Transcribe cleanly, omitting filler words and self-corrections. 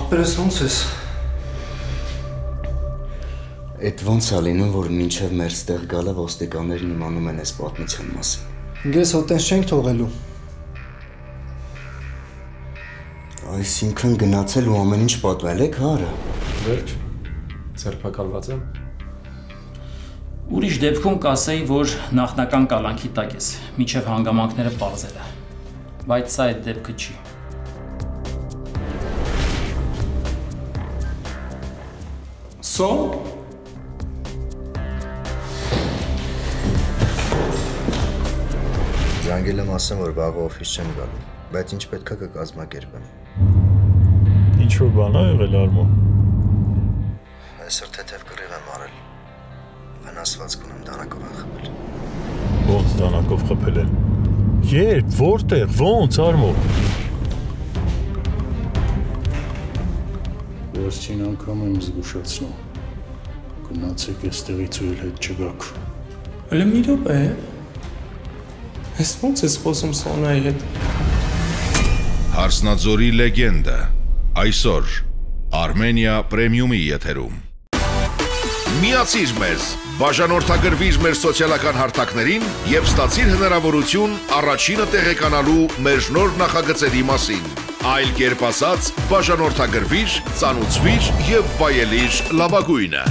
Աղբերս ոնց ես։ Այդ ոնց է լինում, որ մինչև մեր ստեղ գալը ոստիկաններն իմանում են այս պատմության մասին։ Գես հոտենց չենք թողելու։ Այսինքն գնացել ու ամեն ինչ պատվել եք, հարը։ Վերջ, ձերբակալված եմ։ Ուրիշ դեպքում կասեի, որ նախնական կալանքի տակ ես, մինչև հանգամանքները պարզելը, բայց սա այդ դեպքը չի։ Սո։ Զանգել եմ ասեմ, որ վաղը օֆիս չեմ գալու, բայց ինչ պետք է կկազմակերպեմ։ Ինչ-որ բան ա եղել Արմո։ Այսօր թեթև կռիվ եմ արել։ Վնասվածք ունեմ, դանակով են խփել։ Ոնց դանակով խփել են։ Երբ, որտեղ, ոնց Արմո։ Վերջին անգամ եմ զգուշացնում։ Գնացեք այստեղից ու էլ հետ չգաք։ Հələ մի րոպե։ Ես ոնց ես խոսում Սոնայի հետ։ Հարսնաձորի լեգենդը այսօր Armenia Premium-ի եթերում։ Միացիր մեզ, բաժանորդագրվիր մեր սոցիալական հարթակներին եւ ստացիր հնարավորություն առաջինը տեղեկանալու մեր նոր նախագծերի մասին։ Այլ կերպ ասած, բաժանորդագրվիր, ծանուցվիր եւ վայելիր լավագույնը։